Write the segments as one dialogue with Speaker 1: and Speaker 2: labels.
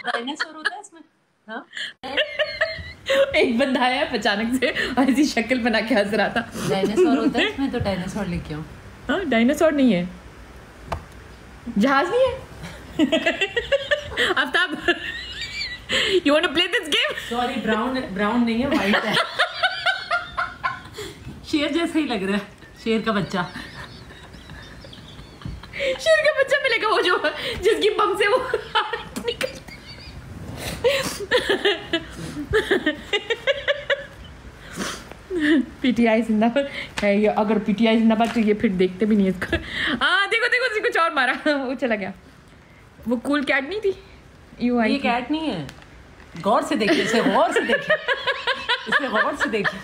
Speaker 1: Dinosaur होता है इसमें। हाँ
Speaker 2: एक बंदा आया अचानक से ऐसी शक्ल बना के हंस रहा था।
Speaker 1: डायनासोर होता है इसमें, तो डायनासोर लेके आओ।
Speaker 2: हाँ डायनासोर नहीं है, जहाज नहीं है। Aftab, you want to play this game?
Speaker 1: Sorry, brown नहीं है, व्हाइट है। शेर जैसा ही लग रहा है, शेर का बच्चा।
Speaker 2: शेर का बच्चा मिलेगा, वो जो जिसकी बम से वो निकल। पीटीआई जिंदाबाद है ये। अगर पीटीआई जिंदाबाद तो ये फिर देखते भी नहीं इसको। हाँ देखो देखो, उसने कुछ और मारा, वो चला गया। वो कूल कैट नहीं थी, यू आई।
Speaker 1: ये कैट नहीं है, गौर से देखिए इसे, गौर से देखिए इसे, गौर से देखिए।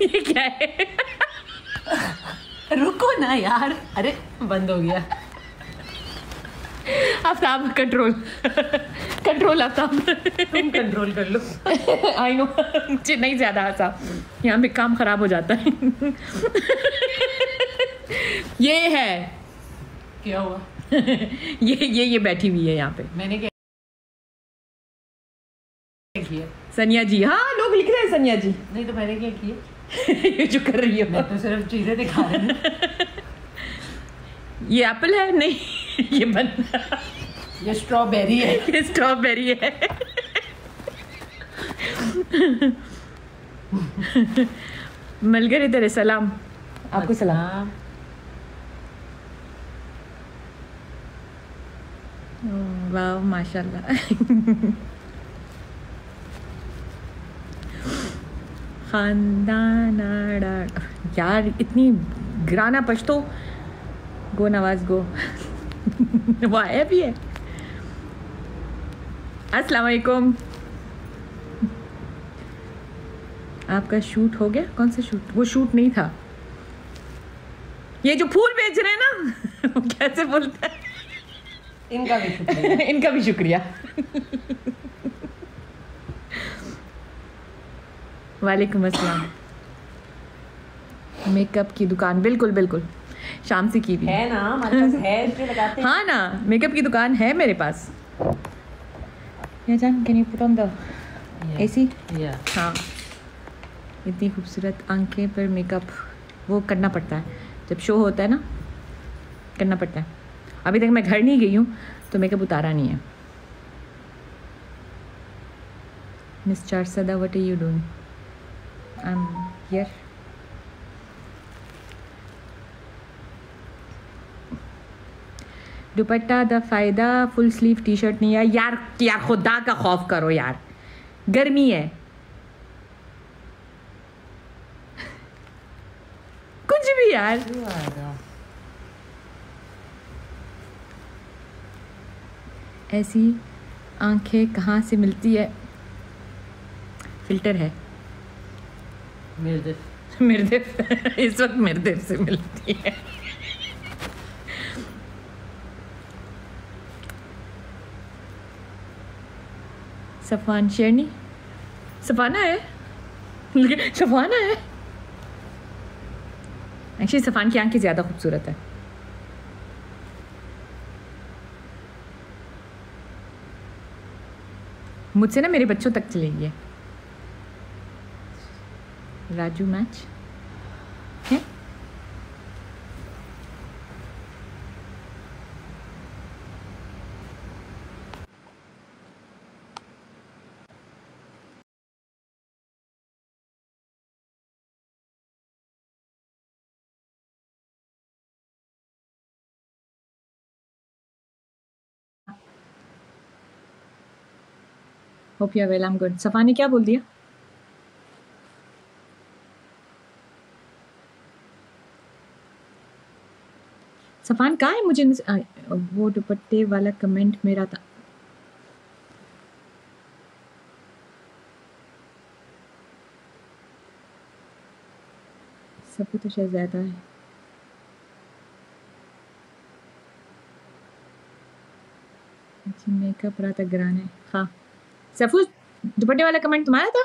Speaker 2: ये क्या है?
Speaker 1: रुको ना यार, अरे बंद हो गया।
Speaker 2: आफ्ताब कंट्रोल, कंट्रोल आफ्ताब,
Speaker 1: तुम कंट्रोल कर लो।
Speaker 2: आई नो, मुझे नहीं ज्यादा हंसा, यहाँ पे काम खराब हो जाता है। ये है,
Speaker 1: क्या हुआ?
Speaker 2: ये बैठी हुई है यहाँ पे।
Speaker 1: मैंने क्या किया?
Speaker 2: सनिया जी, हाँ लोग लिख रहे हैं सनिया जी।
Speaker 1: नहीं तो मैंने क्या किया?
Speaker 2: ये जो कर रही है,
Speaker 1: मैं तो सिर्फ चीजें दिखा रही हूँ।
Speaker 2: ये एप्पल है? नहीं, ये बंदा,
Speaker 1: ये स्ट्रॉबेरी है।
Speaker 2: ये स्ट्रॉबेरी है। मलगर इधर है, सलाम आपको। सलाम। वाह माशाल्लाह। खानदान यार, इतनी गिराना पश्तो। गो नवाज गो। वो आया भी है। अस्सलाम वालेकुम। आपका शूट हो गया? कौन सा शूट? वो शूट नहीं था, ये जो फूल बेच रहे हैं ना। वो कैसे बोलते हैं?
Speaker 1: इनका भी शुक्रिया।
Speaker 2: इनका भी शुक्रिया। वालेकुम अस्सलाम। मेकअप की दुकान, बिल्कुल बिल्कुल, शाम से की भी
Speaker 1: है ना, हमारे पास है, इसलिए लगाते हैं।
Speaker 2: हाँ ना, मेकअप की दुकान है मेरे पास। या जान, can you put on the AC? हाँ, इतनी खूबसूरत आंखें पर मेकअप वो करना पड़ता है, जब शो होता है ना, करना पड़ता है। अभी तक मैं घर नहीं गई हूँ तो मेकअप उतारा नहीं है। Miss Charsadda, what are you doing? I am here. Dupatta द फायदा फुल स्लीव टी शर्ट नहीं है यार। यार खुदा का खौफ करो यार, गर्मी है। कुछ भी यार। ऐसी आंखें कहाँ से मिलती है? फिल्टर है। मिर्देफ इस वक्त मिर्देफ से मिलती है। सफान शेरनी, सफाना है, सफाना है। एक्चुअली सफान की आंखें ज़्यादा खूबसूरत है। मुझसे ना मेरे बच्चों तक चलेगी है। राजू मैच है। Hope you are well, I am good. Safa ने क्या बोल दिया? सफान कहाँ है? मुझे वो दुपट्टे वाला कमेंट मेरा था। सब तो शहजादा है। अच्छा, मेकअप रहा था गिराने। हाँ सफू, दुपट्टे वाला कमेंट तुम्हारा था?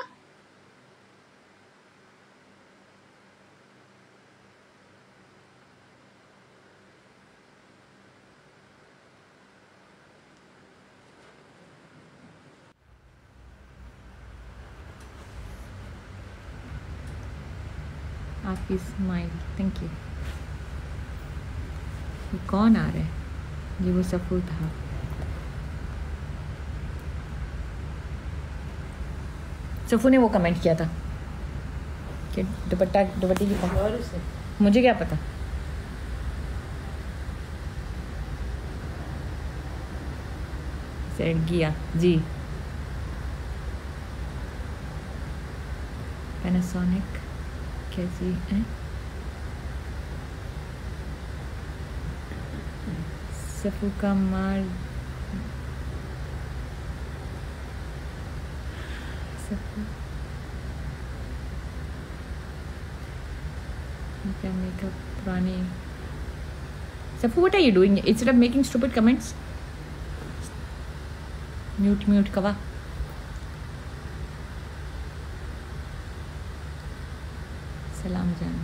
Speaker 2: हाफिज स्माइल, थैंक यू। ये कौन आ रहा है? जी वो सफू था। सफू ने वो कमेंट किया था कि दुपट्टे की मुझे क्या पता। सेट किया जी। पैनासोनिक कैसी है? सफू का मार सफू क्या मेकअप पुरानी। Safoo what are you doing? Instead of making stupid comments, mute कवा। सलाम जान,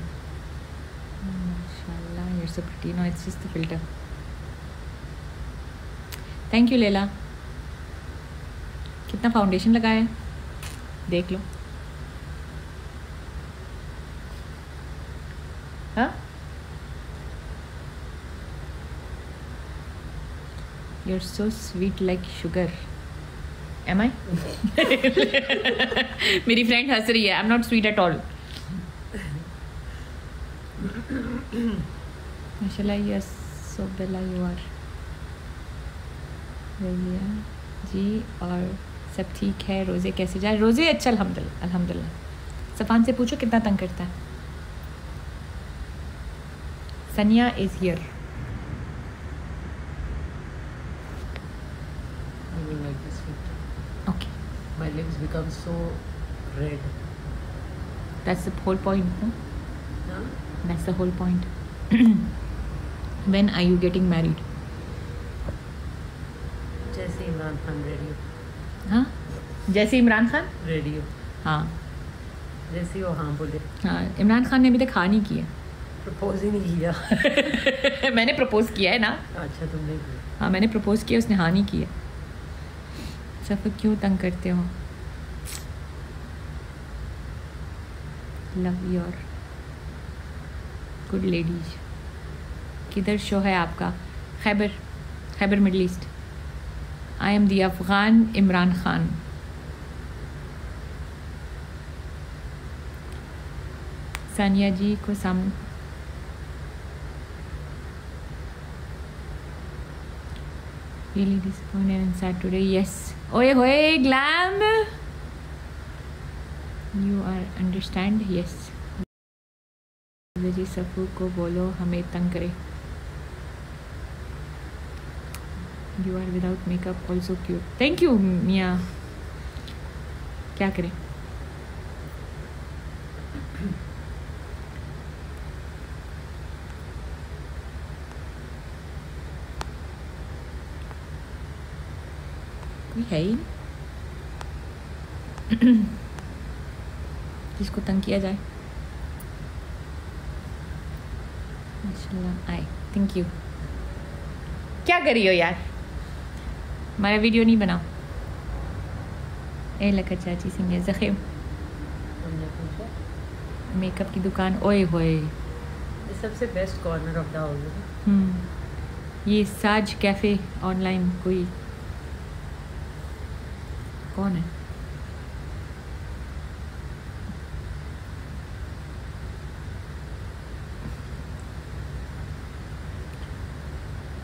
Speaker 2: माशाल्लाह you're so pretty. No, it's just the filter. Thank you लेला। कितना फाउंडेशन लगाया है देख लो। हाँ you're so sweet like sugar. Am I? मेरी फ्रेंड हंस रही है। I'm not sweet at all. माशाल्लाह yes so bella you are. Razia ji और सब ठीक है। रोज़े कैसे जाए? रोज़े अच्छा अल्हम्दुलिल्लाह अल्हम्दुलिल्लाह। सफ़ान से पूछो कितना तंग करता है। सनिया is here. Okay.
Speaker 1: My lips become so red.
Speaker 2: That's the whole point, no?
Speaker 1: Huh?
Speaker 2: That's the whole point. When are you getting married?
Speaker 1: जैसे इमरान खान रेडियो।
Speaker 2: हाँ जैसे इमरान खान
Speaker 1: रेडियो।
Speaker 2: हाँ
Speaker 1: जैसे वो हाँ बोले।
Speaker 2: हाँ इमरान खान ने अभी तक हाँ नहीं किया।
Speaker 1: प्रपोज ही नहीं किया।
Speaker 2: मैंने प्रपोज किया है ना।
Speaker 1: अच्छा तुमने किया।
Speaker 2: हाँ मैंने प्रपोज किया, उसने हाँ नहीं किया। सब क्यों तंग करते हो? Love your good ladies. किधर शो है आपका? Khyber middle east. I am the Afghan Imran Khan. Sania ji को really disappointed and sad today. Yes. ओए होए glam, you are understand? Yes. जी सफू को बोलो हमें तंग करे। You are without makeup also cute. Thank you मिया। क्या करें? कोई है ही नहीं जिसको तंग किया जाए। माशाल्लाह आए। Thank you. क्या कर रही हो यार? हमारा वीडियो नहीं बनाओ। ए लका चाची सिंह जखीम
Speaker 1: हमने पूछा
Speaker 2: मेकअप की दुकान। ओए होए
Speaker 1: ये सबसे best corner of the house है।
Speaker 2: ये साज कैफ़े ऑनलाइन कोई कौन है?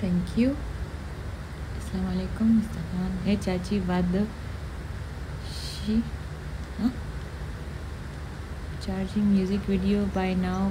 Speaker 2: Thank you. अस्सलाम वालेकुम मुस्तफान। हे चाची वाद she charging music video bye now